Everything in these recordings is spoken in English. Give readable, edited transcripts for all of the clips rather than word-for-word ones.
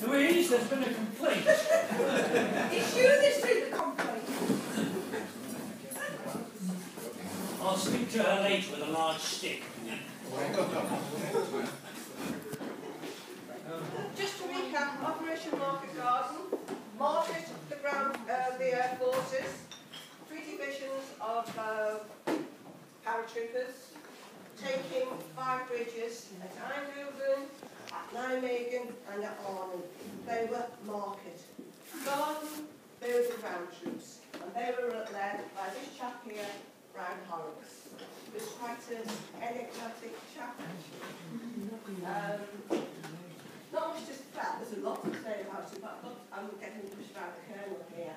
Louise, there's been a complaint. It's you that's doing the complaint. I'll speak to her later with a large stick. Just to recap, Operation Market Garden, Market, the ground, the Air Forces, 3 divisions of paratroopers, taking 5 bridges at Eindhoven, at Nijmegen and at Arnhem. They were Market. Garden, they were the ground troops, and they were led by this chap here, Brown Horrocks. He was quite an enigmatic chap, actually. Not much to say, there's a lot to say about it, but I'm getting pushed around the colonel here.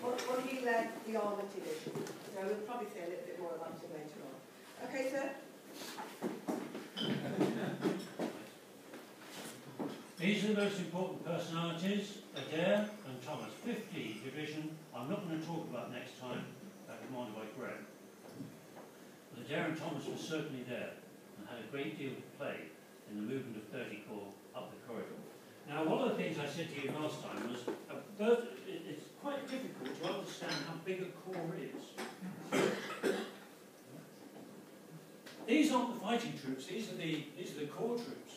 But he led the Armour Division, so we'll probably say a little bit more about it later on. Okay, sir? These are the most important personalities, Adair and Thomas. 50 Division, I'm not going to talk about next time, commanded by Graham. But Adair and Thomas were certainly there and had a great deal to play in the movement of 30 Corps up the corridor. Now, one of the things I said to you last time was it's quite difficult to understand how big a corps is. These aren't the fighting troops, these are the corps troops.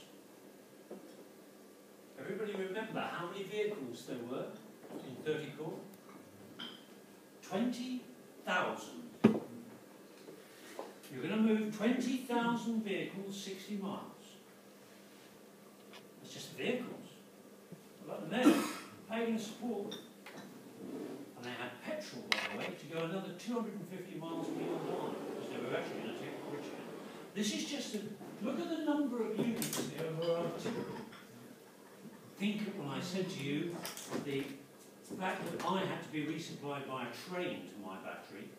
Everybody remember how many vehicles there were in 30 Corps? 20,000. You're going to move 20,000 vehicles 60 miles. It's just the vehicles. What about the men? Paying support. And they had petrol, by the way, to go another 250 miles beyond Arnhem, because they were actually going to take the bridge. This is just a look at the number of units here who are artillery. Think of when I said to you the fact that I had to be resupplied by a train to my battery,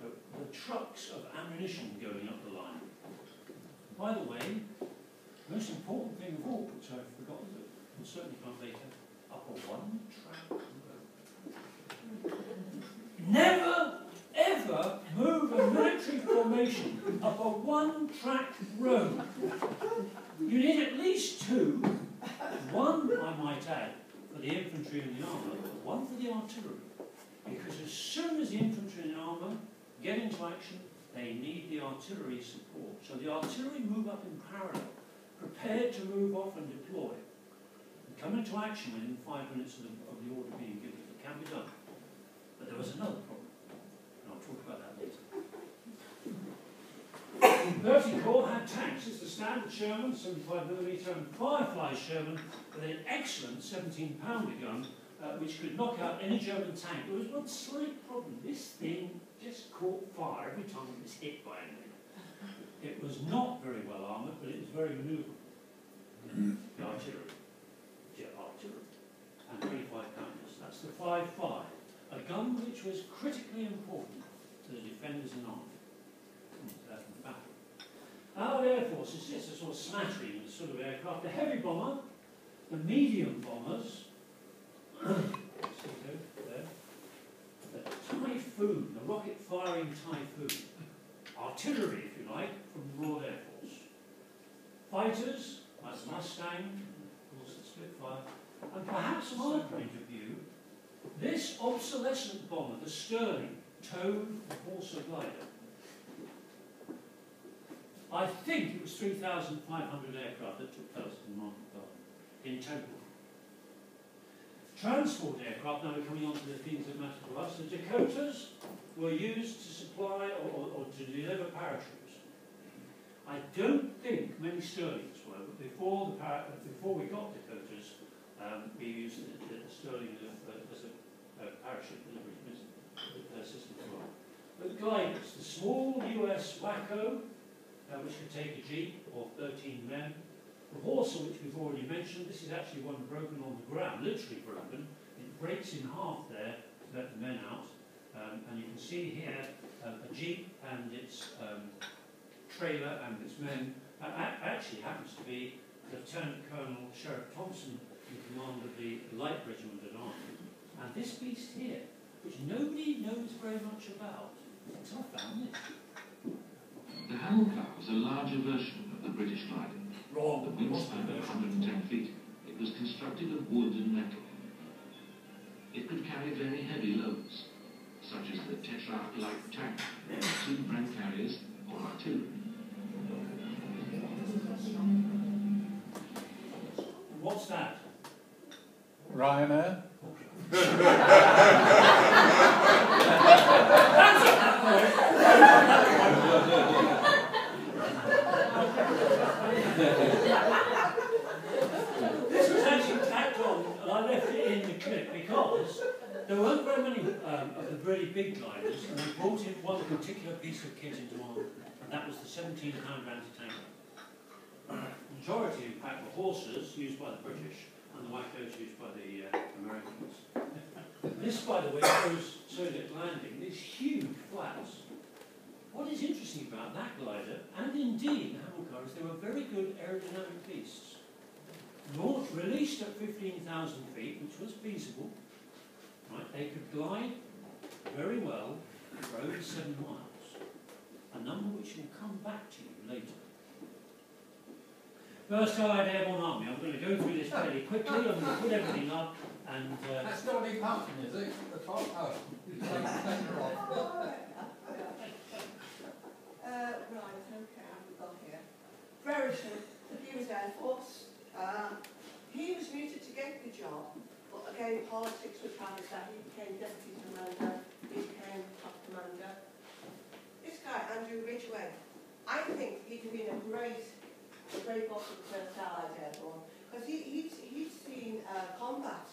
the trucks of ammunition going up the line. By the way, the most important thing of all, which I've forgotten, but will certainly come later, up a one-track road. Never, ever move a military formation up a one-track road. You need at least 2. One, I might add, for the infantry and the armour, but 1 for the artillery. Because as soon as the infantry and the armour get into action, they need the artillery support. So the artillery move up in parallel, prepared to move off and deploy, and come into action within 5 minutes of the order being given. It can be done. But there was another problem, and I'll talk about that later. 30 Corps had tanks. It's the standard Sherman, 75mm, and Firefly Sherman with an excellent 17-pounder gun, which could knock out any German tank. There was one slight problem. This thing just caught fire every time it was hit by anything. It was not very well armoured, but it was very manoeuvrable. The artillery, jet artillery, and 25-pounders. That's the 5.5, a gun which was critically important to the defenders in Arnhem. Our Air Force is just a sort of smattering of the sort of aircraft. The heavy bomber, the medium bombers, there, the Typhoon, the rocket-firing Typhoon, artillery, if you like, from the Royal Air Force. Fighters, like the Mustang, of course the Spitfire, and perhaps from our point of view, this obsolescent bomber, the Sterling, towed the Horsa glider. I think it was 3,500 aircraft that took place in Market Garden in total. Transport aircraft, now we're coming on to the things that matter to us. The Dakotas were used to supply or to deliver paratroops. I don't think many Sterlings were, but before we got Dakotas, we used the Sterling as a parachute delivery system as well. But gliders, the small US Waco, which could take a jeep or 13 men. The Horsa, which we've already mentioned, this is actually one broken on the ground, literally broken. It breaks in half there to let the men out. And you can see here a jeep and its trailer and its men. Actually happens to be Lieutenant Colonel Sheriff Thompson in command of the Light Regiment at Arnhem. And this beast here, which nobody knows very much about, until I found this. The Hellcat was a larger version of the British glider. Wrong. The wingspan of 110 feet, it was constructed of wood and metal. It could carry very heavy loads, such as the Tetrarch-like tank, 2 brand carriers, or artillery. What's that? Ryanair? This was actually tacked on, and I left it in the clip because there weren't very many of the really big gliders, and they brought in one particular piece of kit into one, and that was the 17-pound anti-tanker. The majority, in fact, were horses used by the British, and the Wackos used by the Americans. This, by the way, shows Soviet landing these huge flats. What is interesting about that glider, and indeed the Hamilcar, is they were very good aerodynamic beasts. Released at 15,000 feet, which was feasible, right? They could glide very well for over 7 miles, a number which will come back to you later. First Allied Airborne Army. I'm going to go through this fairly quickly. I'm going to put everything up and... That's not a big mountain, is it? The top? Oh, you take her off. Right, okay, I've got here. Brereton, he was Air Force. He was muted to get the job, but again, politics was having that. He became deputy commander, he became top commander. This guy, Andrew Ridgway, I think he'd have been a great boss of the First Allied Airborne, because he'd seen combat.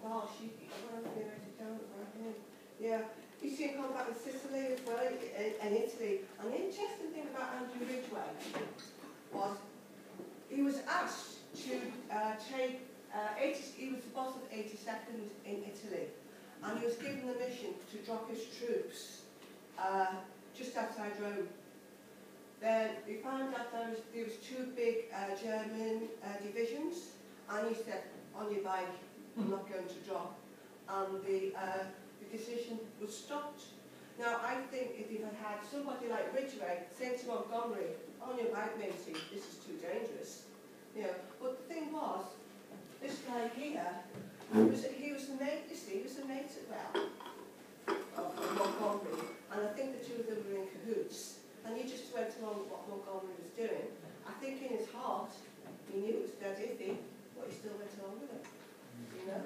Gosh, I want to write it down right here. Yeah, he's seen combat in Sicily as well, and Italy. And the interesting thing about Andrew Ridgway was he was asked to he was the boss of 82nd in Italy, and he was given the mission to drop his troops just outside Rome. Then we found out there was 2 big German divisions, and he said, on your bike, I'm not going to drop. And the decision was stopped. Now, I think if you had had somebody like Ridgway saying to Montgomery, on your bike, matey, this is too dangerous. You know, but the thing was, this guy here, he was the mate, you see, he was the mate of Montgomery, and I think the 2 of them were in cahoots. And he just went along with what Montgomery was doing. I think in his heart, he knew it was dead iffy, but he still went along with it. You know?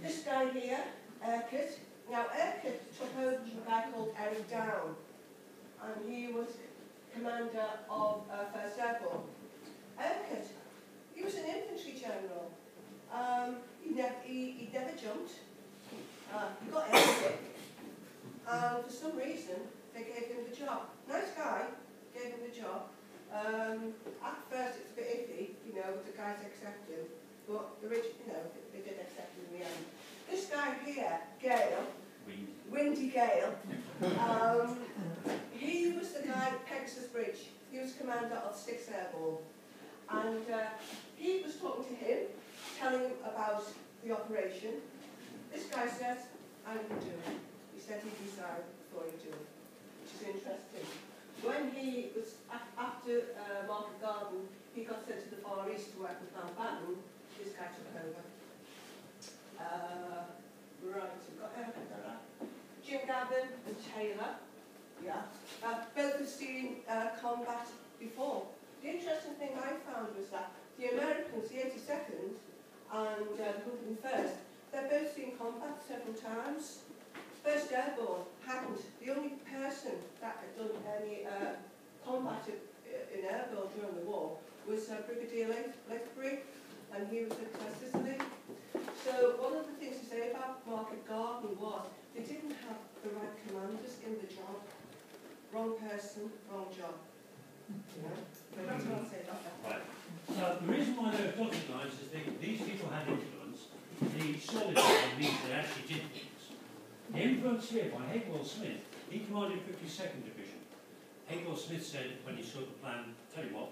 This guy here, Urquhart. Now, Urquhart took over from a guy called Eric Down, and he was commander of 1st Airborne. Urquhart, he was an infantry general. He never jumped. He got airsick. And for some reason, they gave him the job. Nice guy, gave him the job. At first it's a bit iffy, you know, the guys accepted, but the rich, you know, they did accept him in the end. This guy here, Gale, Windy Gale, he was the guy at Pegasus Bridge. He was commander of 6th Airborne. And he was talking to him, telling him about the operation. This guy says, I'm going to do it. He said he'd decide before he do it, which is interesting. When he was, after Market Garden, he got sent to the Far East to work with Mountbatten. This guy took over. Right, we've got Jim Gavin and Taylor. Yeah. Both have seen combat before. The interesting thing I found was that the Americans, the 82nd and the 101st, they've both seen combat several times. 1st Airborne hadn't. The only person that had done any combat in airborne during the war was Brigadier Lethbury, and he was at Sicily. So one of the things to say about Market Garden was they didn't have the right commanders in the job. Wrong person, wrong job. You know? So that's what I'll say about that. Right. The reason why there are dotted lines is these people had influence. The solid line means they actually did things. The influence here by Hagewell Smith, he commanded 52nd Division. Hagewell Smith said when he saw the plan, tell you what,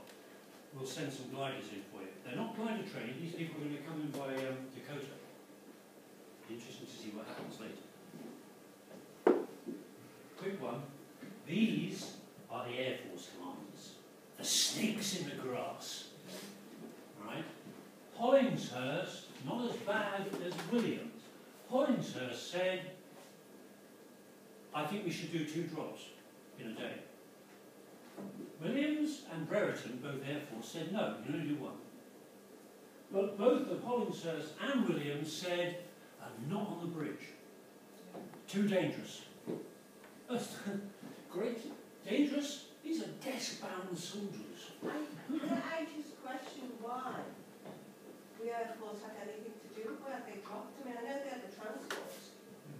we'll send some gliders in for you. They're not glider trained, these people are going to come in by Dakota. Interesting to see what happens later. Quick one. These are the Air Force commanders. The snakes in the grass. Right? Hollingsworth, not as bad as Williams. Hollingsworth said, I think we should do 2 drops in a day. Williams and Brereton, both Air Force, said no, you only do 1. But both of Hollingsworth and Williams said, not on the bridge. Too dangerous. Great. Dangerous? These are desk-bound soldiers. I just question why the Air Force had anything to do with where they dropped them. I know they had the transports,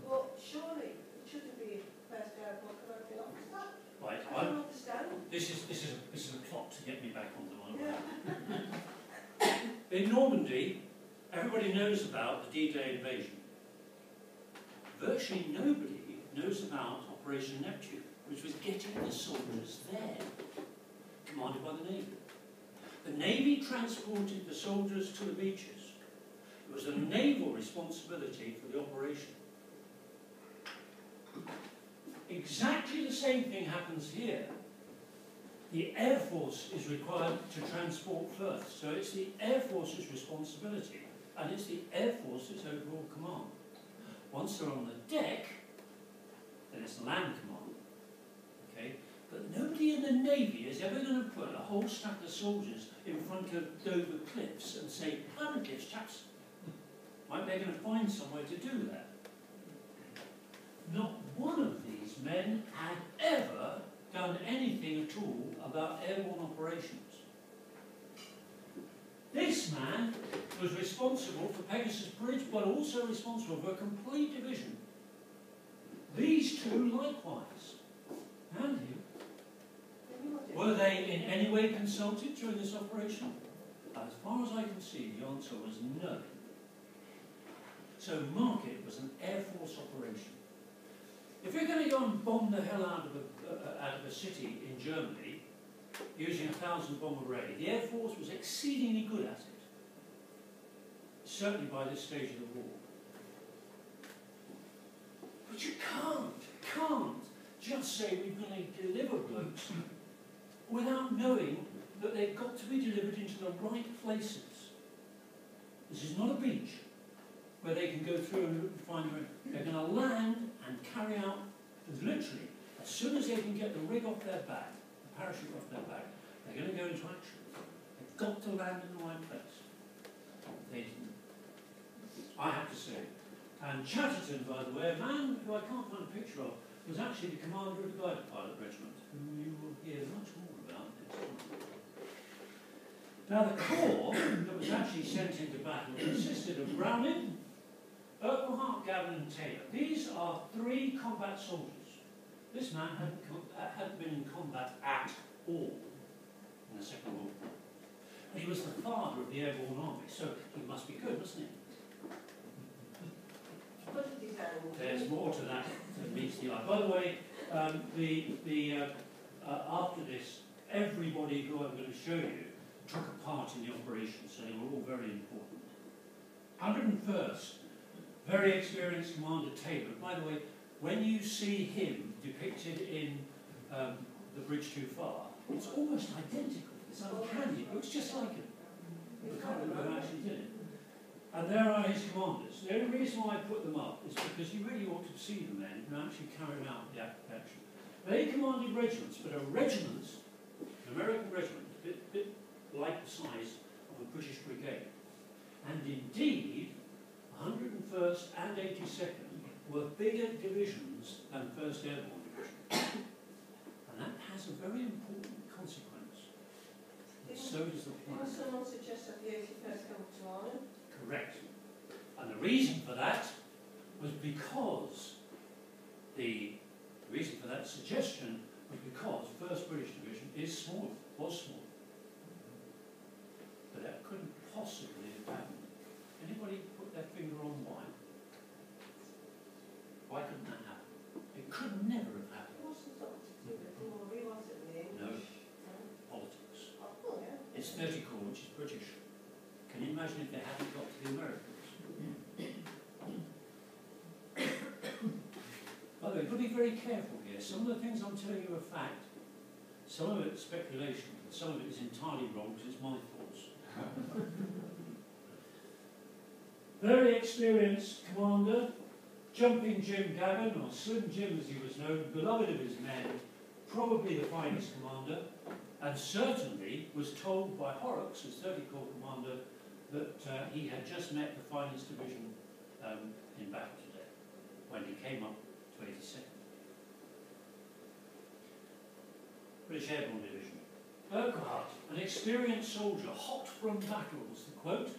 but surely it shouldn't be first airport commanding officer. Right. I don't understand. This is a plot to get me back on the one. Yeah. In Normandy, everybody knows about the D-Day invasion. Virtually nobody knows about Operation Neptune, which was getting the soldiers there, commanded by the Navy. The Navy transported the soldiers to the beaches. It was a naval responsibility for the operation. Exactly the same thing happens here. The Air Force is required to transport first, so it's the Air Force's responsibility, and it's the Air Force's overall command. Once they're on the deck, then it's the land command. Okay? But nobody in the Navy is ever going to put a whole stack of soldiers in front of Dover Cliffs and say, "Dover Cliffs, chaps." Right? They're going to find somewhere to do that. Not one of these men had ever done anything at all about airborne operations. This man was responsible for Pegasus Bridge, but also responsible for a complete division. These 2 likewise. And him. Were they in any way consulted during this operation? As far as I can see, the answer was no. So Market was an Air Force operation. If you're going to go and bomb the hell out of a city in Germany, using a 1,000-bomb array, the Air Force was exceedingly good at it. Certainly by this stage of the war. But you can't just say we're going to deliver blokes without knowing that they've got to be delivered into the right places. This is not a beach where they can go through and find their own. They're going to land and carry out, literally, as soon as they can get the rig off their back, the parachute off their back, they're going to go into action. They've got to land in the right place. They didn't. I have to say. And Chatterton, by the way, a man who I can't find a picture of, was actually the commander of the Glider Pilot Regiment, whom you will hear much more about next time. Now, the corps that was actually sent into battle consisted of Browning, Urquhart, Gavin and Taylor. These are 3 combat soldiers. This man hadn't been in combat at all in the Second World War. And he was the father of the Airborne Army, so he must be good, mustn't he? There's more to that than meets the eye. By the way, after this, everybody who I'm going to show you took a part in the operation, so they were all very important. 101st, very experienced Commander Taylor. By the way, when you see him depicted in The Bridge Too Far, it's almost identical. It's uncanny. It looks just like him. I can't remember who actually did it. And there are his commanders. The only reason why I put them up is because you really ought to see the men who actually carried out the action. They commanded regiments, but a regiment, an American regiment, a bit like the size of a British brigade. And indeed, 101st and 82nd were bigger divisions than 1st Airborne Division. And that has a very important consequence. So does the plan. Didn't someone suggest that the 81st come to Arnhem? Correct. And the reason for that was because the reason for that suggestion was because 1st British Division is small, was small. But that couldn't possibly have happened. Anybody put their finger on why? Why couldn't that happen? It could never have happened. It wasn't something to do with glory, was it, in the English? No. Politics. Oh, yeah. It's 30 Corps, which is British. Can you imagine if they hadn't got to the Americans? By the way, you've got to be very careful here. Some of the things I'm telling you are fact. Some of it's speculation, and some of it is entirely wrong because it's my thoughts. Very experienced commander, Jumping Jim Gavin, or Slim Jim as he was known, beloved of his men, probably the finest commander, and certainly was told by Horrocks, his 30th Corps commander, that he had just met the finest division in battle today, when he came up to 82nd. British Airborne Division. Urquhart, an experienced soldier, hot from battles, the quote,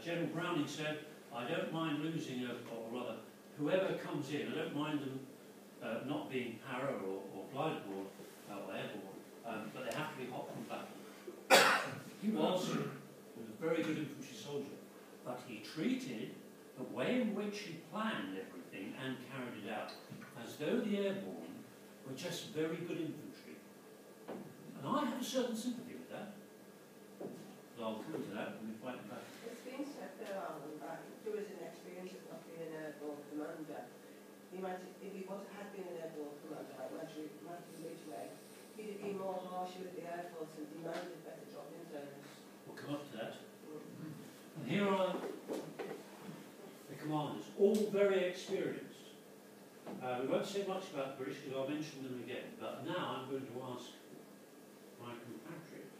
General Browning said, "I don't mind losing, or rather, whoever comes in, I don't mind them not being para or glide board or airborne, but they have to be hot from battle." He was a very good infantry soldier, but he treated the way in which he planned everything and carried it out as though the airborne were just very good infantry. And I have a certain sympathy with that. But I'll come to that when we fight the battle. It's been said there, Alan, that there was an experience of not being an airborne commander. He might, if he had been an airborne commander, like Matthew Ridgway, he'd have been more harsher with the Air Force and demanded better drop-in zones. We'll come up to that. And here are the commanders, all very experienced. We won't say much about the British because I'll mention them again, but now I'm going to ask my compatriot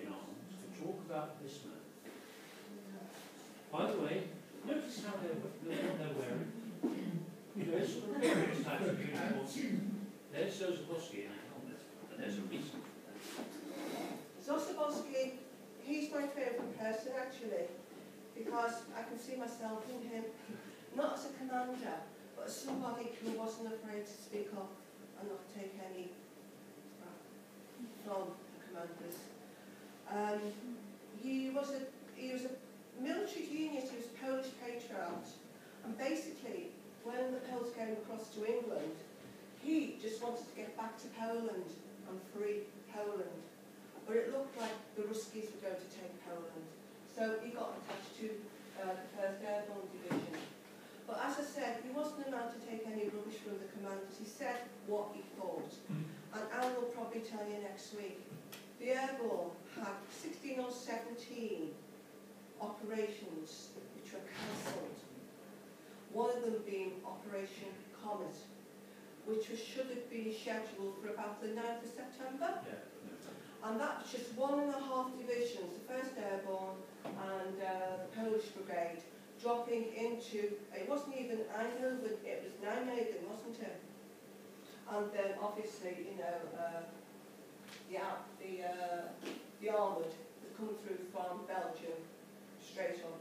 in arms to talk about this man. By the way, notice how what they're wearing. There's sort of various types of uniforms. There's Zosobowski in a helmet, but there's a reason for that. Zosobowski, he's my favourite person actually, because I can see myself in him, not as a commander, but as somebody who wasn't afraid to speak up and not take any from the commanders. He was a military genius. He was a Polish patriot, and basically, when the Poles came across to England, he just wanted to get back to Poland and free Poland. But it looked like the Ruskies were going to take Poland, so he got attached to the 1st Airborne Division. But as I said, he wasn't allowed to take any rubbish from the commanders. He said what he thought. And Alan will probably tell you next week. The Airborne had 16 or 17 operations which were cancelled. One of them being Operation Comet, which should have been scheduled for about the 9th of September. Yeah. And that was just 1.5 divisions, the 1st Airborne and the Polish Brigade, dropping into, it wasn't even Eindhoven, it was Nijmegen, wasn't it? And then obviously, you know, the armoured was coming through from Belgium, straight on.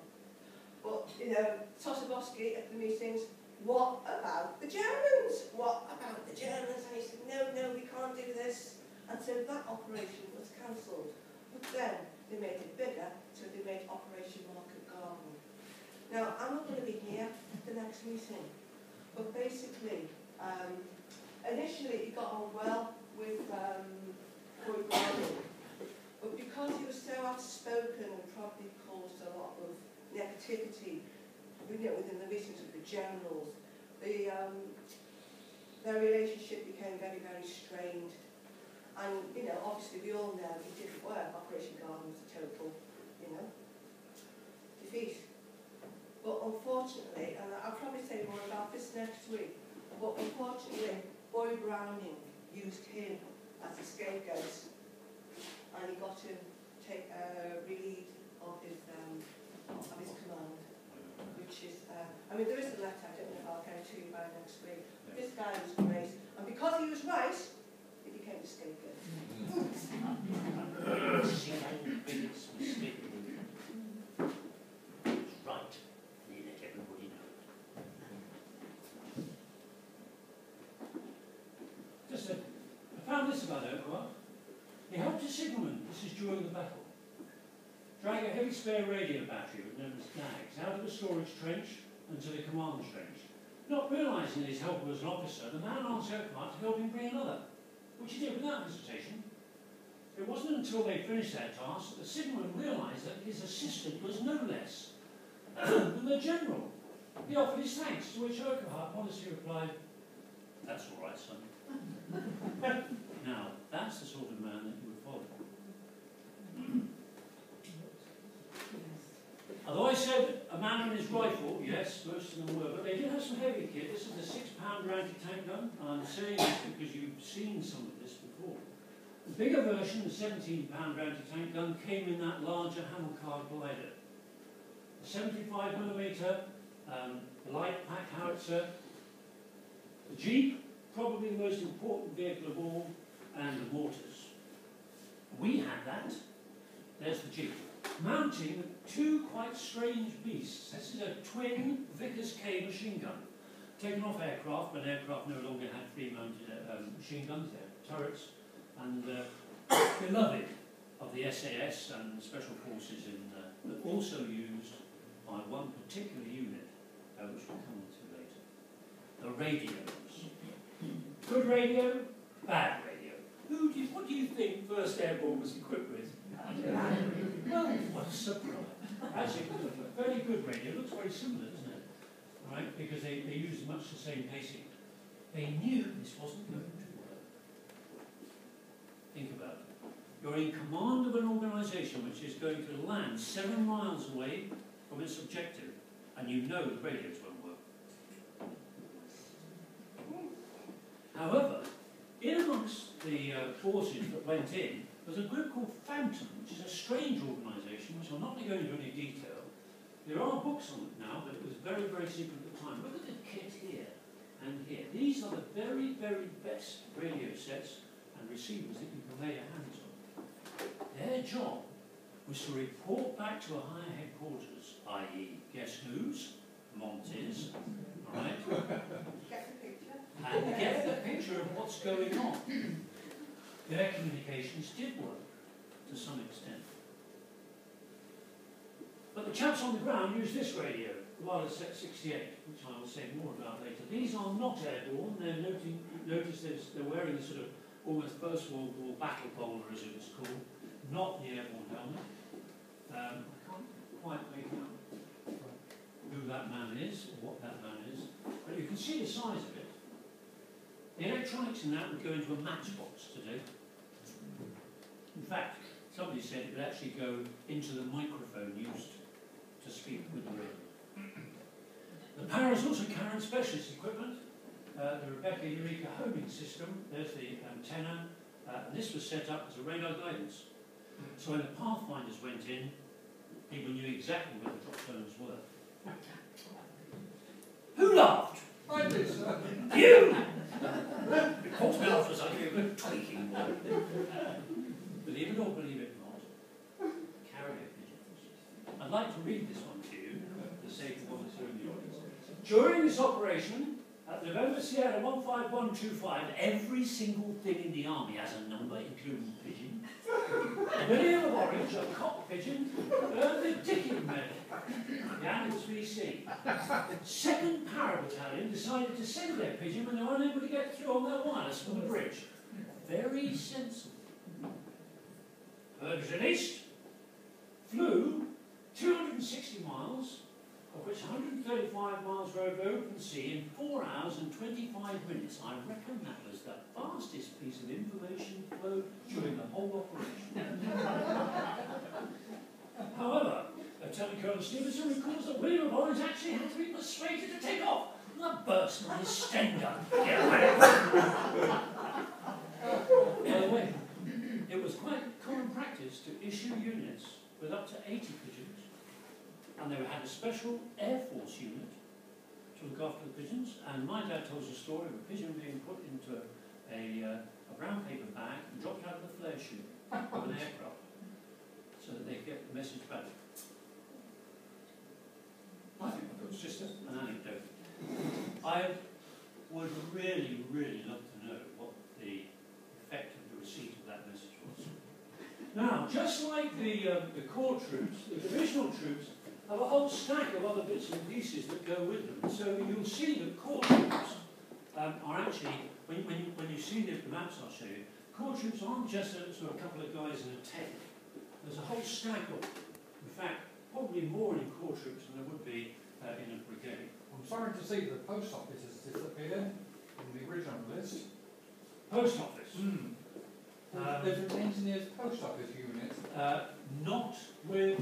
But, you know, Zosobowski at the meetings, what about the Germans? What about the Germans? And he said, no, we can't do this. And so that operation was cancelled. But then they made it bigger, so they made Operation Market Garden. Now, I'm not going to be here at the next meeting, but basically, initially he got on well with Boyd Browning, but because he was so outspoken and probably caused a lot of negativity, you know, within the meetings of the generals, their relationship became very, very strained. And, you know, obviously we all know it didn't work. Operation Garden was a total, you know, defeat. But unfortunately, and I'll probably say more about this next week, but unfortunately, Boyd Browning used him as a scapegoat, and he got to take relief of his command, which is, I mean, there is a letter, I don't know if I'll get it to you by next week. But this guy was great, and because he was right, he became the scapegoat. Biggest mistake. Right. You let everybody know. Just I found this about Urquhart. He helped a signalman, this is during the battle, drag a heavy spare radio battery, known as DAGs, out of a storage trench and to the command trench. Not realising that his helper was an officer, the man asked Urquhart to help him bring another, which he did without hesitation. It wasn't until they finished their task that the signalman realised that his assistant was no less than the general. He offered his thanks, to which Urquhart modestly replied, "That's all right, son." Now, that's the sort of man that you would follow. Although I said a man and his rifle, yes, most of them were, but they did have some heavy kit. This is a 6-pounder anti-tank gun, and I'm saying this because you've seen some of this before. The bigger version, the 17-pounder anti-tank gun, came in that larger Hamilcar glider. A 75mm light pack howitzer, the Jeep, probably the most important vehicle of all, and the mortars. We had that. There's the Jeep. Mounting two quite strange beasts. This is a twin Vickers K machine gun, taken off aircraft when aircraft no longer had free-mounted machine guns, they're turrets, and beloved of the SAS and Special Forces, but also used by one particular unit, which we'll come on to later. The radios. Good radio, bad radio. What do you think 1st Airborne was equipped with? Well, what a surprise. Actually, a very good radio. It looks very similar, doesn't it? Right? Because they use much the same pacing. They knew this wasn't going to work. Think about it. You're in command of an organisation which is going to land 7 miles away from its objective, and you know the radios won't work. However, in amongst the forces that went in, there's a group called Phantom, which is a strange organisation, which I'm not going to go into any detail. There are books on it now, but it was very, very secret at the time. Look at the kit here and here. These are the very, very best radio sets and receivers that you can lay your hands on. Their job was to report back to a higher headquarters, i.e. guess who's? Monty's, all right? Get the picture. And get the picture of what's going on. Their communications did work, to some extent. But the chaps on the ground used this radio, the Wireless Set 68, which I will say more about later. These are not airborne. Notice they're wearing a sort of almost First World War battle bowler, as it was called, not the airborne helmet. I can't quite make out who that man is, or what that man is, but you can see the size of it. The electronics in that would go into a matchbox today. In fact, somebody said it would actually go into the microphone used to speak with the radio. The Paras also carried specialist equipment. The Rebecca Eureka homing system, there's the antenna, and this was set up as a radar guidance. So when the Pathfinders went in, people knew exactly where the drop zones were. Who laughed? I did, sir. You! It caused me off as I gave a good tweaking one. Believe it or believe it not, carrier pigeons. I'd like to read this one to you, for the sake of others who are in the audience. During this operation, at November Sierra 15125, every single thing in the army has a number, including pigeon. A million of orange, a cock pigeon, earned the Dickie medal. The Annals VC. 2nd Para Battalion decided to send their pigeon when they were unable to get through on their wireless from the bridge. Very sensible. Ferguson East flew 260 miles, of which 135 miles rode open sea in 4 hours and 25 minutes. I reckon that was the fastest piece of information flow during the whole operation. However, Lieutenant Colonel Stevenson recalls that William of Orange actually had to be persuaded to take off. The burst on his Sten gun. Get away. By the way, it was quite common practice to issue units with up to 80 pigeons, and they had a special Air Force unit to look after the pigeons. And my dad tells a story of a pigeon being put into a brown paper bag and dropped out of the flare chute of an aircraft so that they could get the message back. I think that was just an anecdote. I would really, really love to know what the effect of the receipt of that message was. Now, just like the corps troops, the divisional troops have a whole stack of other bits and pieces that go with them. So you'll see that corps troops are actually, when you see the maps I'll show you, corps troops aren't just a couple of guys in a tent. There's a whole stack of them. In fact, probably more in corps troops than there would be in a brigade. I'm sorry to see the post office has disappeared from the original list. Post office. There's an engineer's post office unit. Not with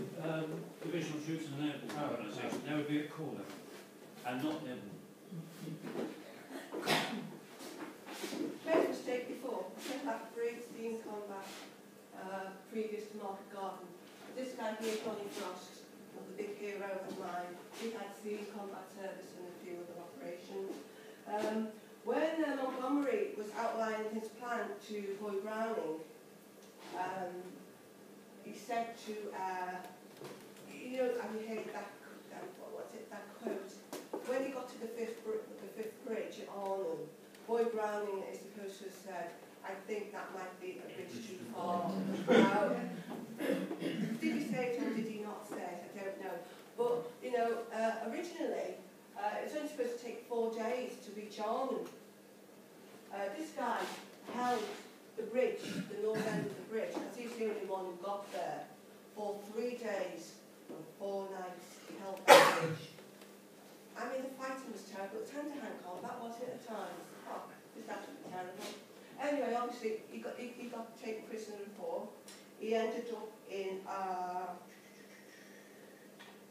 divisional troops and an airborne organisation. They would be at corps level, and not airborne. Made a mistake before. I said that brigade in combat previous to Market Garden. This guy here, Johnny Frost, was a big hero of mine. He had seen combat service and a few other operations. When Montgomery was outlining his plan to Boyd Browning, he said to, you know, have you heard that quote? When he got to the fifth bridge at Arnhem, Boyd Browning is supposed to have said, I think that might be a bridge too far. Did he say it or did he not say it? I don't know. But, you know, originally, it was only supposed to take 4 days to reach Arnhem. This guy held the bridge, the north end of the bridge, because he's the only one who got there, for 3 days and 4 nights. He held that bridge. I mean, the fighting was terrible. It was hand-to-hand combat, wasn't it, at times? Oh, it was absolutely terrible. Anyway, obviously, he got taken prisoner of war. He ended up in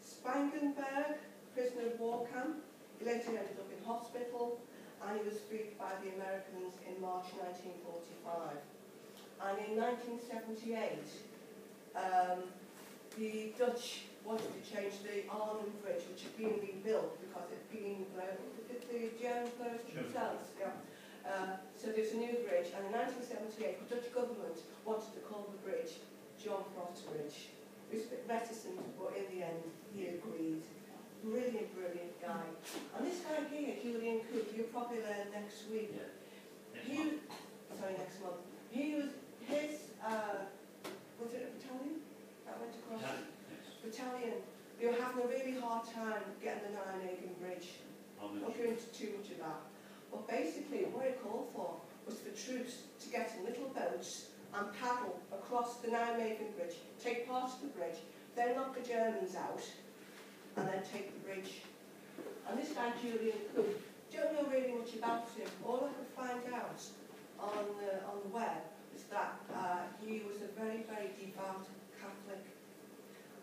Spangenberg, prisoner of war camp. He later ended up in hospital, and he was freed by the Americans in March 1945. And in 1978, the Dutch wanted to change the Arnhem Bridge, which had been rebuilt because it had been the Germans closed themselves. Yeah. So there's a new bridge, and in 1978, the Dutch government wanted to call the bridge John Frost Bridge. He was a bit reticent, but in the end, he agreed. Brilliant, brilliant guy. And this guy here, Julian Cook, you'll probably learn next week. Yeah. Next month. He was his, was it a battalion that went across? Yes. Battalion. They were having a really hard time getting the Nijmegen Bridge. Not going into too much of that. But basically, what it called for was for troops to get in little boats and paddle across the Nijmegen Bridge, take part of the bridge, then knock the Germans out, and then take the bridge. And this guy, Julian Cook, don't know really much about him. All I could find out on the web is that he was a very, very devout Catholic.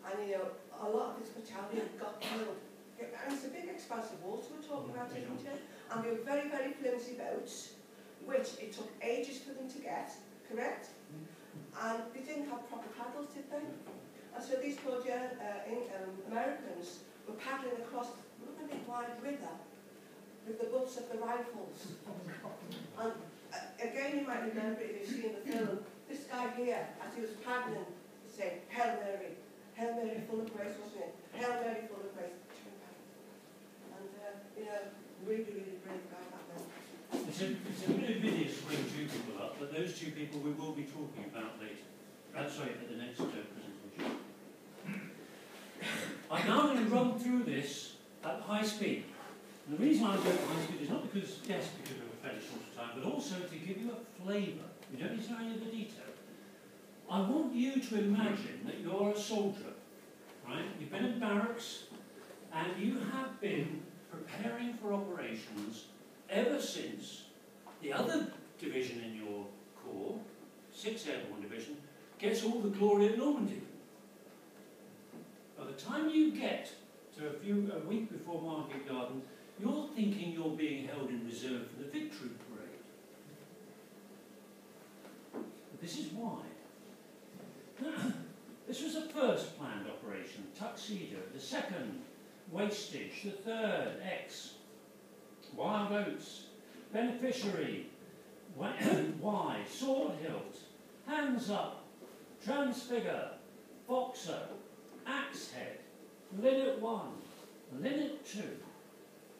And, you know, a lot of his battalion got killed. And it's a big expanse of water we're talking about, isn't it? And they were very, very flimsy boats, which it took ages for them to get, correct? And they didn't have proper paddles, did they? And so these poor Americans were paddling across a big wide river with the butts of the rifles. And again, you might remember if you've seen the film, this guy here, as he was paddling, said, Hail Mary full of grace, wasn't it? Hail Mary full of grace. And, you know, really, really brave guy that man. It's a bit invidious to bring 2 people up, but those 2 people we will be talking about later. Sorry, at the next presentation. I'm now going to run through this at high speed. And the reason I'm going at high speed is not because, yes, because of a fairly short time, but also to give you a flavour. You don't need to know any of the detail. I want you to imagine that you're a soldier, right? You've been in barracks, and you have been preparing for operations ever since the other division in your corps, 6th Airborne Division, gets all the glory at Normandy. By the time you get to a week before Market Garden, you're thinking you're being held in reserve for the victory parade. But this is why. This was the first planned operation, Tuxedo, the second, Wastage, the third, X, Wild Oats, Beneficiary, Y, Sword Hilt, Hands Up, Transfigure, Boxer, Axe Head, Linnet 1, Linnet 2,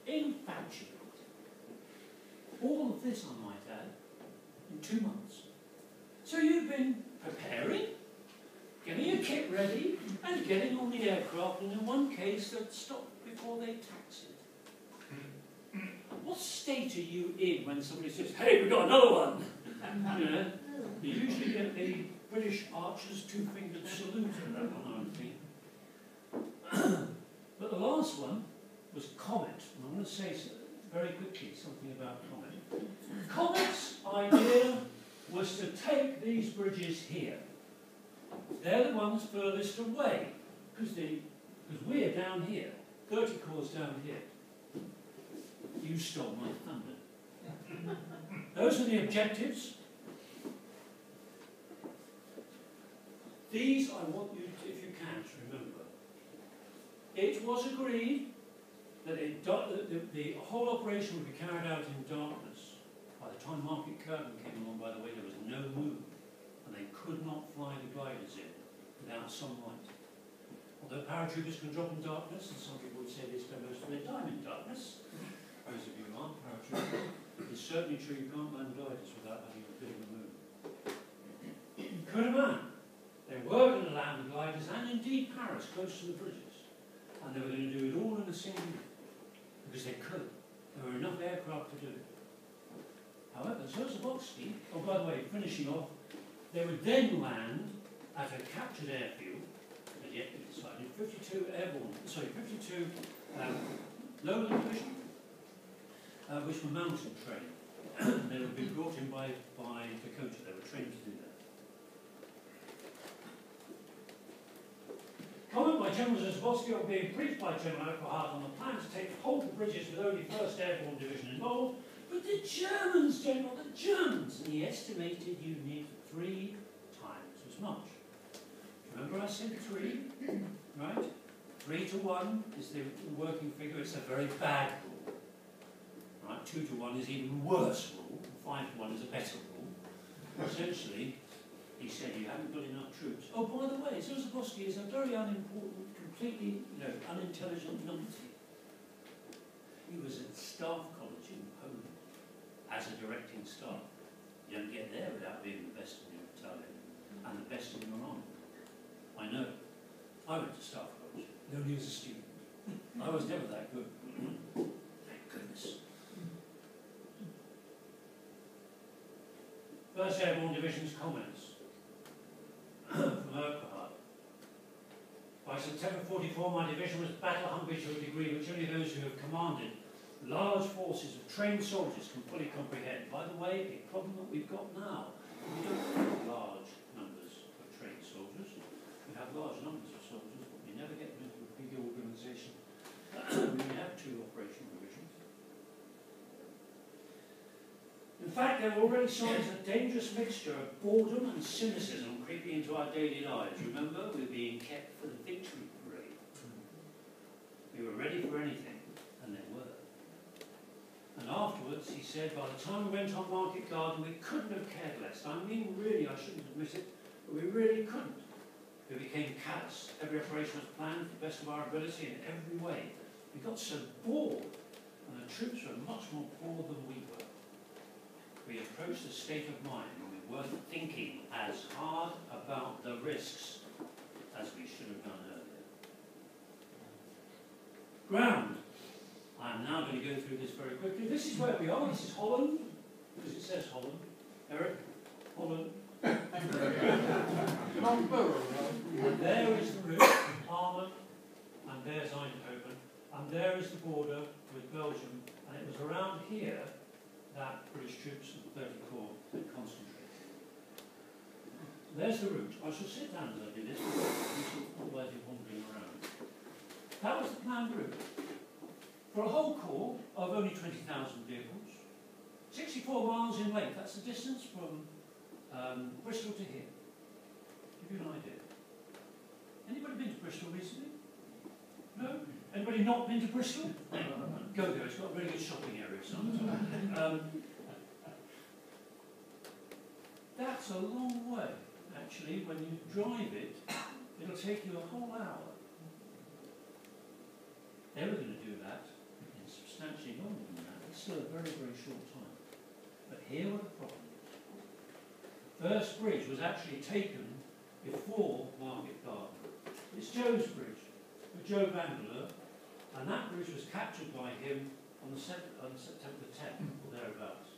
Infatuate. All of this, I might add, in 2 months. So you've been preparing, getting your kit ready, and getting on the aircraft, and in one case that stopped before they taxied. What state are you in when somebody says, hey, we've got another one? You know, you usually get the British Archer's 2-fingered salute at that one, I would think. But the last one was Comet, and I'm going to say very quickly something about Comet. Comet's idea was to take these bridges here. They're the ones furthest away, because we're down here, 30 corps down here. You stole my thunder. Those are the objectives. These I want you, if you can, to remember. It was agreed that the whole operation would be carried out in darkness. By the time Market Curtain came along, by the way, there was no moon, and they could not fly the gliders in without sunlight. Although paratroopers can drop in darkness, and some people would say they spend most of their time in darkness, those of you who aren't paratroopers, it's certainly true you can't land gliders without having a bit of a moon. Kudaman, they were going to land the gliders, and indeed Paris, close to the bridges, and they were going to do it all in a single year, because they could. There were enough aircraft to do it. However, Zozobovsky, oh by the way, finishing off, they would then land at a captured airfield, as yet to be decided, 52 airborne, sorry, 52 Lowland Division, which were mountain trained. They would be brought in by Dakota. They were trained to do that. Comment by General Zozobovsky on being briefed by General Urquhart on the plan to take hold of bridges with only 1st Airborne Division involved. But the Germans, General, the Germans! And he estimated you need 3 times as much. Remember I said 3? Right? 3 to 1 is the working figure. It's a very bad rule. Right? 2 to 1 is even worse rule. 5 to 1 is a better rule. Essentially, he said you haven't got enough troops. Oh, by the way, Zozobovsky is a very unimportant, completely unintelligent numpty. He was at Staff College in Poland as a directing staff. You don't get there without being the best in your battalion and the best in your army. I know. I went to Staff College, only as a student. I was never that good. Thank goodness. 1st Airborne Division's comments from Urquhart. By September 44, my division was battle-hungry to a degree which only those who have commanded large forces of trained soldiers can fully comprehend. By the way, a problem that we've got now, we don't have large numbers of trained soldiers. We have large numbers of soldiers, but we never get them into a big organisation. We only have 2 operational divisions. In fact, there were already signs of a dangerous mixture of boredom and cynicism creeping into our daily lives. Remember, we were being kept for the victory parade. We were ready for anything, and they were. And afterwards, he said, by the time we went on Market Garden, we couldn't have cared less. I mean, really, I shouldn't admit it, but we really couldn't. We became callous. Every operation was planned to the best of our ability in every way. We got so bored, and the troops were much more poor than we were. We approached a state of mind when we weren't thinking as hard about the risks as we should have done earlier. Ground. I'm now going to go through this very quickly. This is where we are. This is Holland, because it says Holland. Eric, Holland. Not Borough, And there is the route, Arnhem, and there's Eindhoven, and there is the border with Belgium, and it was around here that British troops and the 30 Corps had concentrated. There's the route. I shall sit down as I do this, otherwise you're wandering around. That was the planned route. For a whole corps of only 20,000 vehicles, 64 miles in length, that's the distance from Bristol to here. Give you an idea. Anybody been to Bristol recently? No? Anybody not been to Bristol? Go there, it's got a really good shopping area sometimes. That's a long way, actually. When you drive it, it'll take you a whole hour. They were going to do that in substantially longer than that. It's still a very, very short time. But here were the problems. The first bridge was actually taken before Market Garden. It's Joe's bridge, with Joe Vandeleur, and that bridge was captured by him on September 10th, or thereabouts.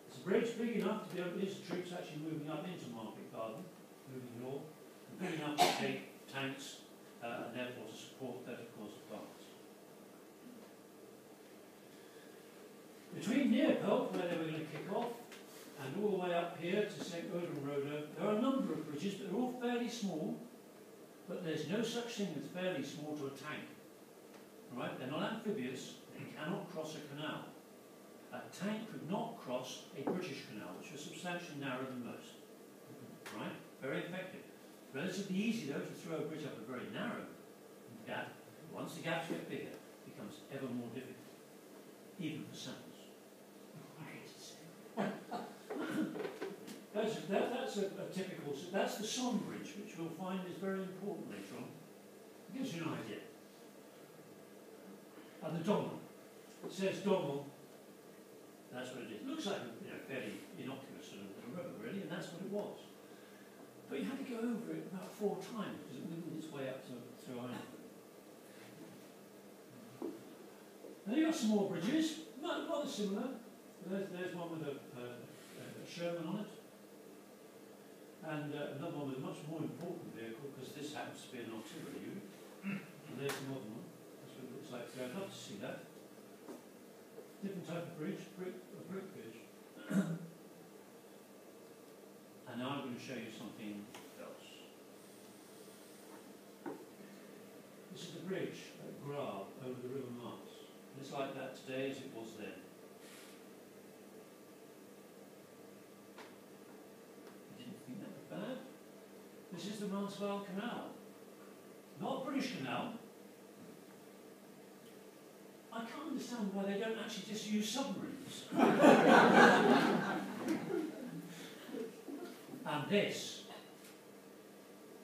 It's a bridge big enough to be able to use the troops actually moving up into Market Garden, moving north, and big enough to take tanks and therefore to support 30 Corps advance. Between Neerpelt, where they were going to kick off, and and all the way up here to St. Odin Road, there are a number of bridges, but they're all fairly small, but there's no such thing as fairly small to a tank. All right? They're not amphibious, they cannot cross a canal. A tank could not cross a British canal, which was substantially narrower than most. Right? Very effective. Relatively easy, though, to throw a bridge up a very narrow gap. Once the gaps get bigger, it becomes ever more difficult, even for samples. I hate to say it. That's a typical, that's the Somme Bridge, which we'll find is very important later on. It gives you an idea. And the Dommel. It says Dommel. That's what it is. It looks like a fairly innocuous sort of road, really, and that's what it was. But you had to go over it about 4 times because it wiggled its way up to Ireland. Then you've got some more bridges, rather similar. There's one with a Sherman on it, and another one with a much more important vehicle because this happens to be an artillery unit. And there's the modern one. That's what it looks like. So I'd love to see that. Different type of bridge, a brick bridge. And now I'm going to show you something else. This is the bridge at Grave over the River Mars. And it's like that today as it was then. You didn't think that was bad? This is the Manswell Canal. Not a British canal. I can't understand why they don't actually just use submarines. And this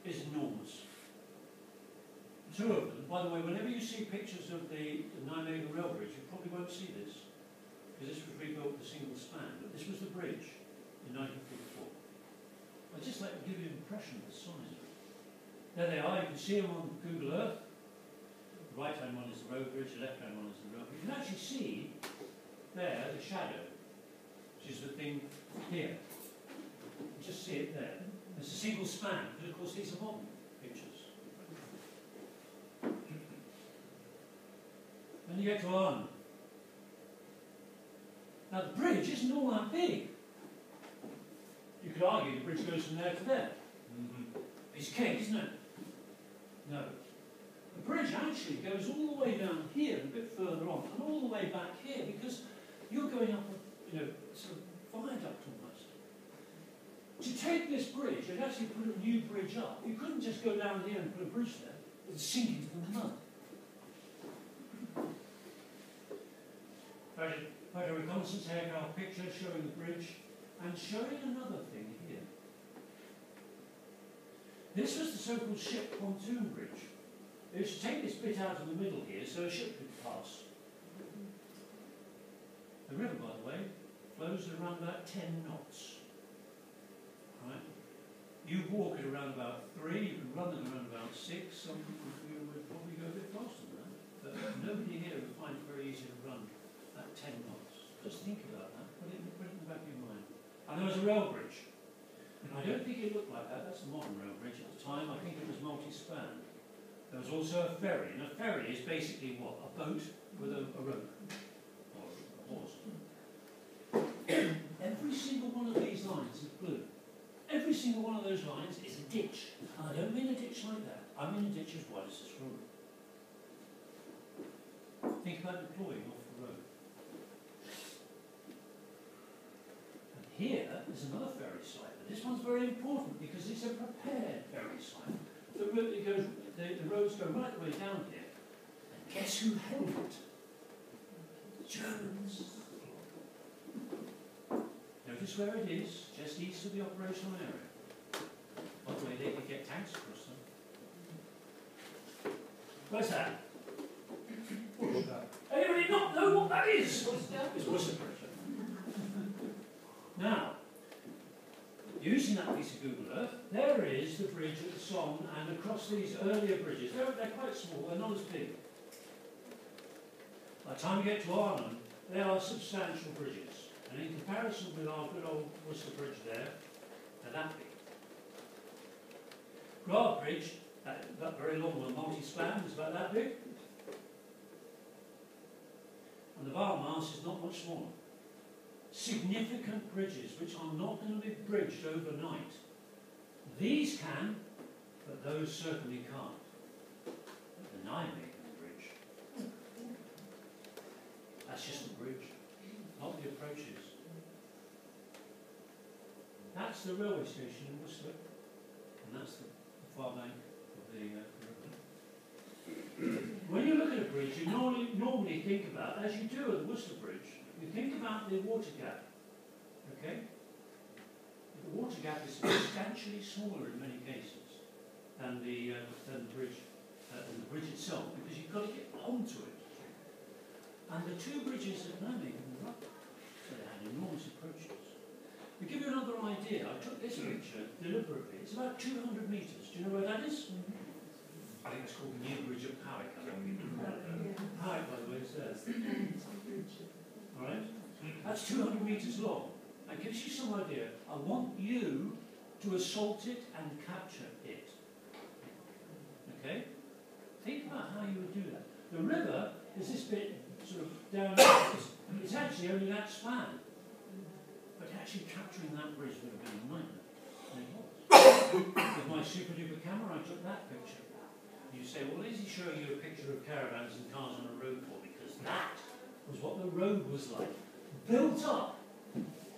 is enormous. 2 of them. By the way, whenever you see pictures of the Nijmegen Rail Bridge, you probably won't see this, because this was rebuilt with a single span, but this was the bridge in 1944. I'd just like to give you an impression of the size of it. There they are, you can see them on Google Earth. The right-hand one is the road bridge, the left-hand one is the rail bridge. You can actually see there the shadow, which is the thing here. You just see it there. It's a single span, but of course these are modern pictures. Then you get to Arnhem. Now the bridge isn't all that big. You could argue the bridge goes from there to there. It's cake, isn't it? No. The bridge actually goes all the way down here, a bit further on, and all the way back here, because you're going up a, sort of viaduct almost. To take this bridge and actually put a new bridge up, you couldn't just go down here and put a bridge there. It would sink into the mud. Photo reconnaissance aircraft picture showing the bridge and showing another thing here. This was the so-called ship pontoon bridge. It was to take this bit out of the middle here so a ship could pass. The river, by the way, flows at around about 10 knots. Right? You walk at around about 3, you can run at around about 6, some people would probably go a bit faster than that. But nobody here would find it very easy to run at 10 knots. Just think about that, put it in the back of your mind. And there was a rail bridge. And I don't think it looked like that, that's the modern rail bridge at the time, I think it was multi-span. There was also a ferry, and a ferry is basically what? A boat with a rope, or a horse. Every single one of these lines is blue. Every single one of those lines is a ditch. And I don't mean a ditch like that, I mean a ditch as wide as this road. Think about deploying off the road. And here is another ferry site, but this one's very important because it's a prepared ferry site. The roads go right the way down here. And guess who held it? The Germans. Notice where it is, just east of the operational area. By the way, they could get tanks across them. Where's that? Anybody not know what that is? It's Worcester Bridge. Now, using that piece of Google Earth, there is the bridge at the Somme and across these earlier bridges. They're quite small, they're not as big. By the time you get to Arnhem, they are substantial bridges. And in comparison with our good old Worcester Bridge there, they're that big. Grave Bridge, that very long one, multi-span, is about that big. And the Vaal Maas is not much smaller. significant bridges which are not going to be bridged overnight. These can, but those certainly can't. The Nijmegen Bridge, that's just the bridge, not the approaches. That's the railway station in Worcester, and that's the far bank of the river. When you look at a bridge, you normally think about, as you do at the Worcester Bridge, you think about the water gap, okay? The water gap is substantially smaller in many cases than the bridge itself, because you've got to get onto it. And the two bridges at Nijmegen were up, so they had enormous approaches. To give you another idea, I took this picture deliberately. It's about 200 metres. Do you know where that is? I think it's called the New Bridge at Powick. I don't think people call it that. Powick, by the way, is there. All right? That's 200 metres long. That gives you some idea. I want you to assault it and capture it. Okay? Think about how you would do that. The river is this bit sort of down there. It's actually only that span. But actually capturing that bridge would have been a nightmare. And it was. With my super duper camera, I took that picture. You say, well, is he showing you a picture of caravans and cars on a road for? Because that was what the road was like. Built up.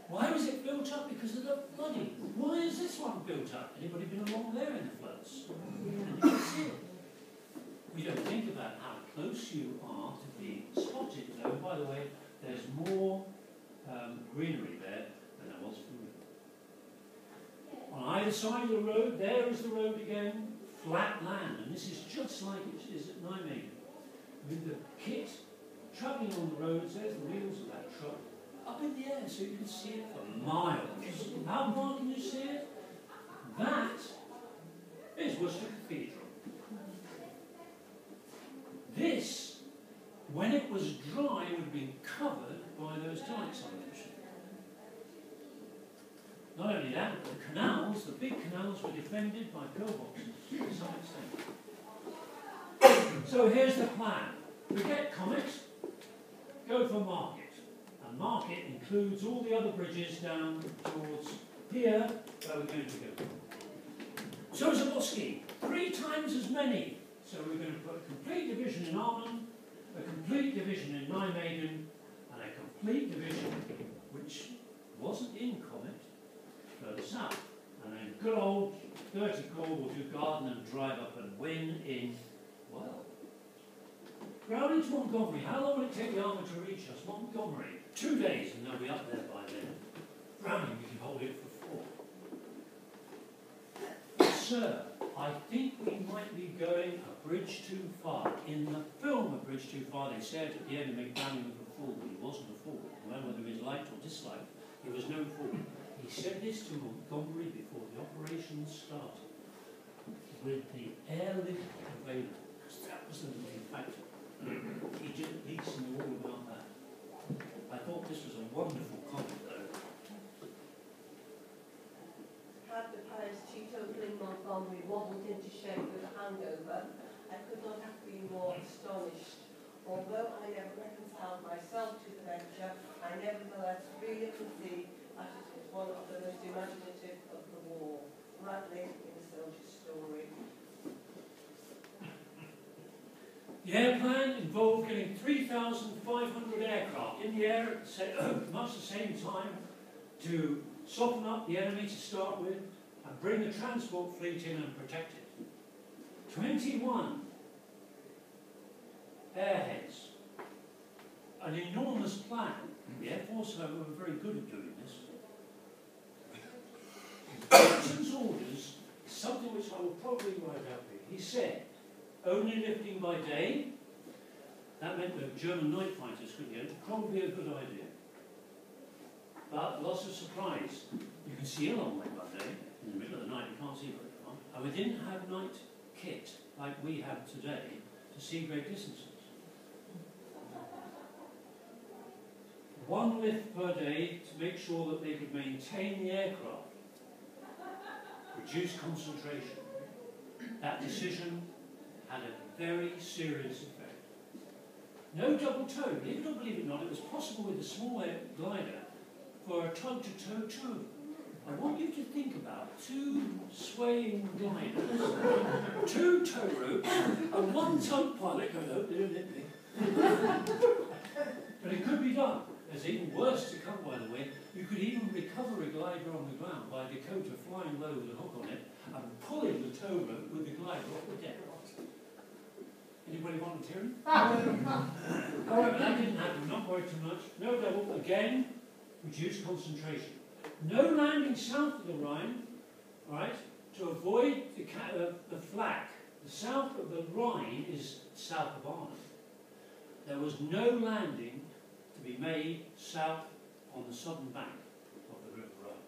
Why was it built up? Because of the flooding. Why is this one built up? Anybody been along there in the floods? And you can see it. We don't think about how close you are to being spotted. Though, by the way, there's more greenery there than there was from the river. On either side of the road, there is the road again, flat land, and this is just like it is at Nijmegen. With the kit travelling on the roads, there's the wheels of that truck, up in the air so you can see it for miles. How far can you see it? That is Worcester Cathedral. This, when it was dry, would have been covered by those dikes I mentioned. Not only that, but the canals, the big canals, were defended by pillboxes to some extent. So here's the plan. Forget Comet, go for Market. And Market includes all the other bridges down towards here, where we're going to go. So Zaborski, 3 times as many. So we're going to put a complete division in Arnhem, a complete division in Nijmegen, and a complete division, which wasn't in Comet, further south. And then good old 30 Corps will do Garden and drive up and win in, well, round into Montgomery. How long will it take the armour to reach us? Montgomery. 2 days and they'll be up there by then. Browning, we can hold it for 4. Sir, I think we might be going a bridge too far. In the film A Bridge Too Far, they said at the end to make Browning look a fool, but he wasn't a fool. Whether he was liked or disliked, he was no fool. He said this to Montgomery before the operation started, with the airlift available, because that was the main factor. He did peace and all about that. I thought this was a wonderful comment, though. Had the Paris teetotaling Montgomery wobbled into shape with a hangover, I could not have been more astonished. Although I never reconciled myself to the venture, I nevertheless really concede that it is one of the most imaginative of the war, rattling in a soldier's story. The air plan involved getting 3,500 aircraft in the air at much the same time to soften up the enemy to start with and bring the transport fleet in and protect it. 21 airheads. An enormous plan. The Air Force, however, were very good at doing this. Jackson's orders, something which I will probably write out here. He said, only lifting by day. That meant that German night fighters could get it. Probably a good idea. But lots of surprise. You can see a long way by day. In the middle of the night, you can't see very far. And we didn't have night kit like we have today to see great distances. 1 lift per day to make sure that they could maintain the aircraft. Reduce concentration. That decision had a very serious effect. No double toe. Believe it or believe it not, it was possible with a small glider for a tug-to-tow tow. I want you to think about 2 swaying gliders, 2 tow ropes, and 1 tug pilot going, oh, don't hit me. But it could be done. There's even worse to come, by the way. You could even recover a glider on the ground by Dakota flying low with a hook on it and pulling the tow rope with the glider off the deck. Anybody volunteering? However, that didn't happen. Not worry too much. No double. Again, reduce concentration. No landing south of the Rhine, all right, to avoid the flak. The south of the Rhine is south of Arnhem. There was no landing to be made south on the southern bank of the River Rhine.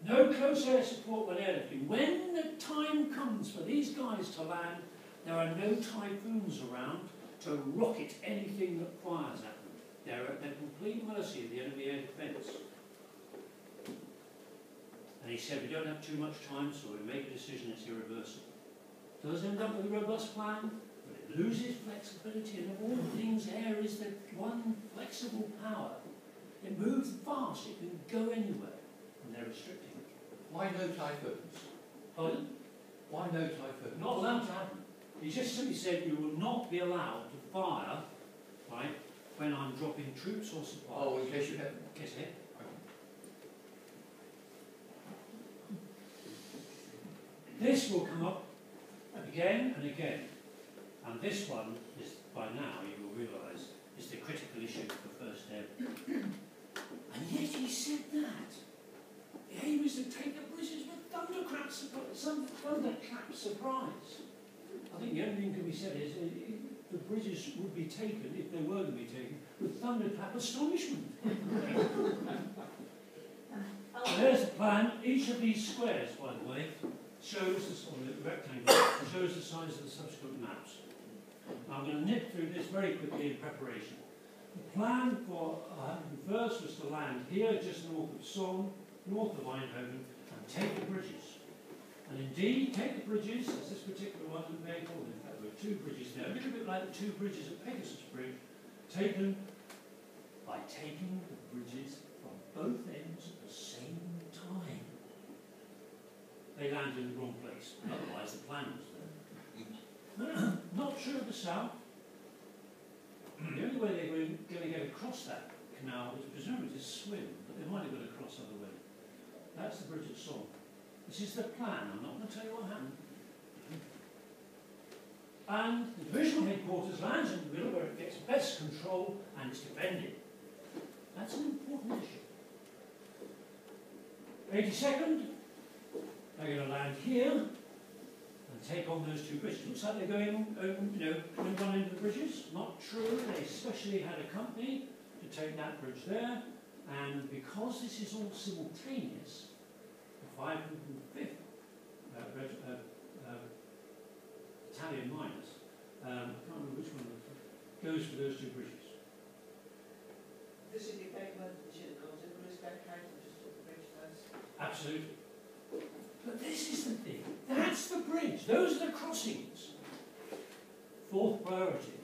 No close air support when airlifting. When the time comes for these guys to land, there are no typhoons around to rocket anything that fires at them. They're at their complete mercy of the enemy air defence. And he said, we don't have too much time, so we make a decision that's irreversible. Does end up with a robust plan, but it loses flexibility, and of all things, air is the one flexible power. It moves fast, it can go anywhere, and they're restricting it. Why no typhoons? Pardon? Why no typhoons? Not allowed to happen. He just simply said you will not be allowed to fire, right, when I'm dropping troops or supplies. Oh, in case you have. In case you have. This will come up again and again. And this one is, by now, you will realise, is the critical issue for First Air. And yet he said that. The aim is to take the British with thunderclap surprise. I think the only thing can be said is the British would be taken, if they were to be taken, with thunderclap astonishment. There's the plan. Each of these squares, by the way, shows the, on the rectangle, shows the size of the subsequent maps. Now I'm going to nip through this very quickly in preparation. The plan for 101st was to land here, just north of Somme, north of Eindhoven, and take the bridges. And indeed, take the bridges, as this particular one in Maple, in fact there were 2 bridges there, a little bit like the 2 bridges at Pegasus Bridge, taken by taking the bridges from both ends at the same time. They landed in the wrong place, otherwise the plan was there. Not true of the south. The only way they were going to get across that canal was presumably to swim, but they might have got across other way. That's the bridge at Somme. This is the plan. I'm not going to tell you what happened. And the divisional headquarters lands in the middle where it gets best control and it's defended. That's an important issue. 82nd, they're going to land here and take on those 2 bridges. Looks like they're going, coming one end of the bridges. Not true. They especially had a company to take that bridge there. And because this is all simultaneous, the 505th Italian miners, I can't remember which one goes for those 2 bridges. This is the big one, with respect to just the bridge first. Absolutely. But this is the thing. That's the bridge. Those are the crossings. 4th priority.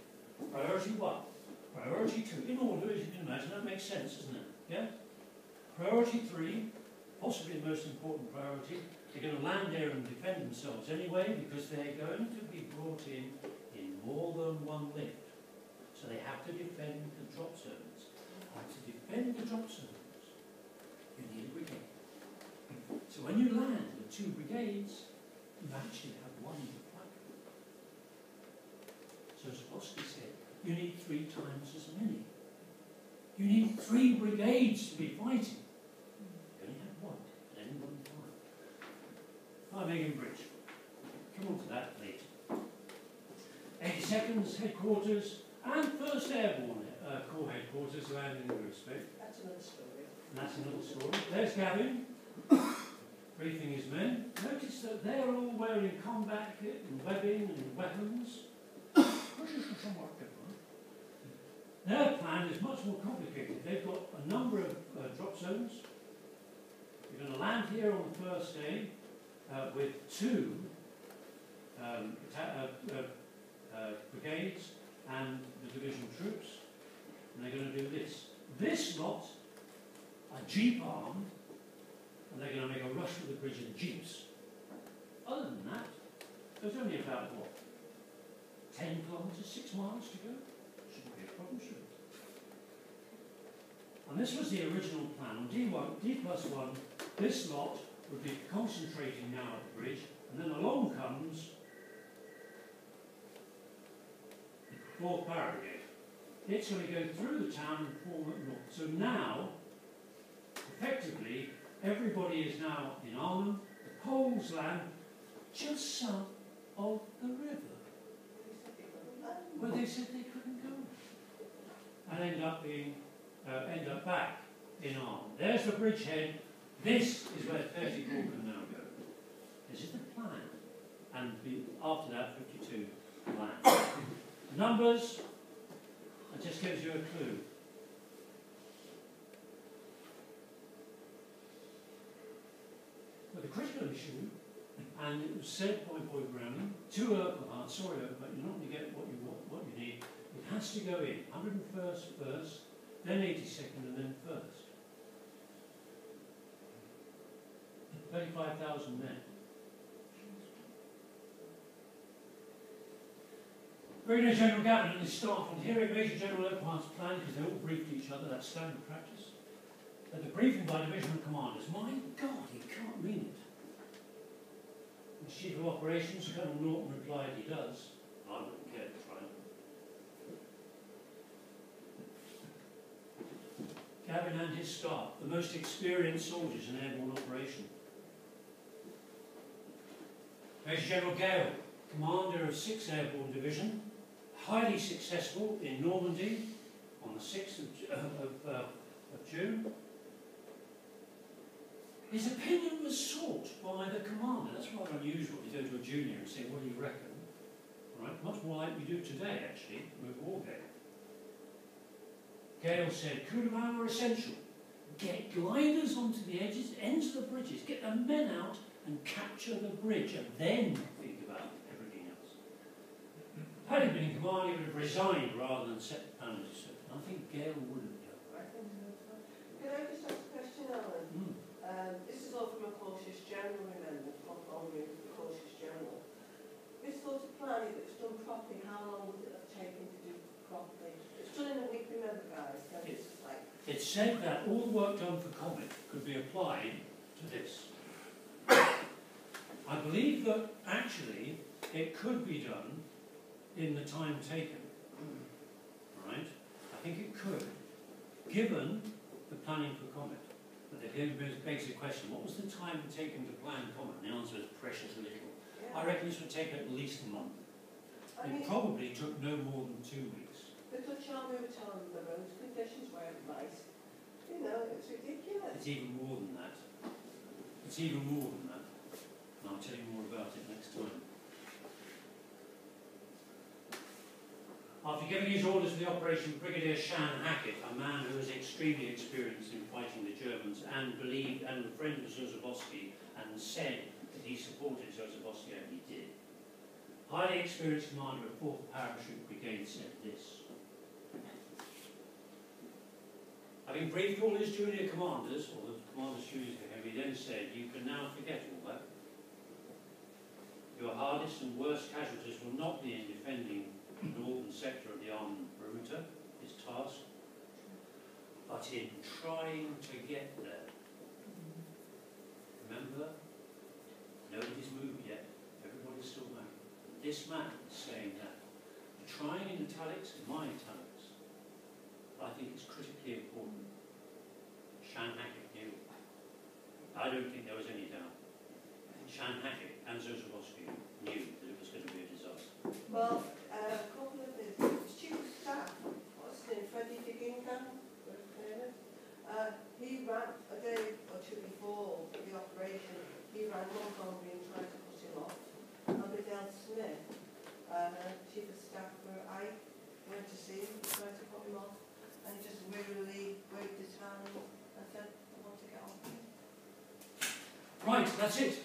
Priority 1. Priority 2. In order, as you can imagine, that makes sense, doesn't it? Yeah? Priority 3, possibly the most important priority. They're going to land there and defend themselves anyway because they're going to be brought in more than one lift. So they have to defend the drop zones. And to defend the drop zones, you need a brigade. So when you land with 2 brigades, you actually have 1 to fight. So as Oskar said, you need 3 times as many. You need 3 brigades to be fighting. You only have 1 at any one time. Nijmegen Bridge. Come on to that later. 82nd's headquarters and 1st Airborne Corps headquarters land in respect. That's another story. And that's another story. There's Gavin, briefing his men. Notice that they're all wearing combat kit and webbing and weapons. British are somewhat different. Their plan is much more complicated. They've got a number of drop zones. You're going to land here on the first day with 2 brigades and the division troops, and they're going to do this. This lot a jeep armed, and they're going to make a rush for the bridge in jeeps. Other than that, there's only about, what, 10 kilometres, 6 miles to go? Shouldn't be a problem, should it? And this was the original plan. On D+1, this lot would be concentrating now at the bridge, and then along comes the 4th Parabrigade. It's going to go through the town and form at north. So now, effectively, everybody is now in Arnhem, the Poles land just south of the river, where they said they couldn't go, and end up back in Arnhem. There's the bridgehead. This is where 34 can now go. This is the plan, and after that, 52 land. Numbers. It just gives you a clue. But the critical issue, and it was said by Boyd Browning to Urquhart, sorry Urquhart, you're not going to get what you need. It has to go in 101st first, then 82nd, and then 1st. 35,000 men. Brigadier General Gavin and his staff, on hearing Major General Urquhart's plan, because they all briefed each other, that's standard practice, at the briefing by divisional commanders, my God, he can't mean it. The Chief of Operations, Colonel Norton, replied, he does. I wouldn't care to try it. Gavin and his staff, the most experienced soldiers in airborne operation. Major General Gale, commander of 6th Airborne Division, highly successful in Normandy on the 6th of June. His opinion was sought by the commander. That's rather unusual. You go to a junior and say, what do you reckon? Right? Much more like we do today, actually, with Wargate. Gale said, coup de main were essential. Get gliders onto the ends of the bridges, get the men out and capture the bridge, and then think about everything else. Had he been in command, he would have resigned rather than set the plan as he said. I think Gale would have done. Can I just ask a question, Alan? This is all from a cautious general, remember, from the cautious general. This sort of planning that's done properly, how long would it have taken to do properly? It's done in a week, remember, guys? So It said that all the work done for Comet could be applied to this. I believe that actually it could be done in the time taken. Right? I think it could, given the planning for Comet. But the basic question, what was the time taken to plan Comet? And the answer is precious little. yeah. I reckon this would take at least a month. I mean, It probably took no more than 2 weeks. the Dutch army were telling the road conditions weren't nice. You know, it's ridiculous. It's even more than that. It's even more than that. And I'll tell you more about it next time. After giving his orders for the operation, Brigadier Shan Hackett, a man who was extremely experienced in fighting the Germans and believed and a friend of Zozabowski, and said that he supported Zozabowski, and he did. Highly experienced commander of 4th Parachute Brigade said this. Having briefed all his junior commanders, or the commanders juniors to him, he then said, you can now forget all that. Your hardest and worst casualties will not be in defending the northern sector of the Arnhem perimeter, his task, but in trying to get there. Remember, nobody's moved yet, everybody's still back. This man is saying that. The trying in italics is my italics. I think it's critically important. Shan Hackett knew. I don't think there was any doubt. Shan Hackett and Zozabowski knew that it was going to be a disaster. Well, a couple of things. Chief of Staff, what's his name, Freddie Digingham, he ran a day or two before the operation, he ran Montgomery and tried to put him off. And Biddell Smith, Chief of Staff for I went to see him, tried to put him off, and he just wearily waved his hand and said, I want to get off. Right, that's it.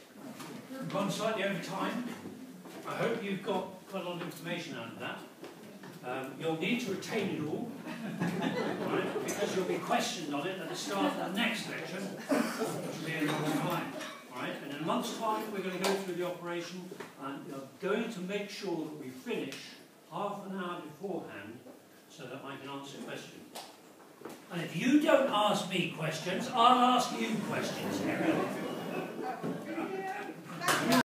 We've gone slightly over time. I hope you've got quite a lot of information out of that. You'll need to retain it all, right, because you'll be questioned on it at the start of the next lecture, which will be in a month's time. Right? And in a month's time, we're going to go through the operation, and we're going to make sure that we finish half an hour beforehand so that I can answer questions. And if you don't ask me questions, I'll ask you questions, Harry.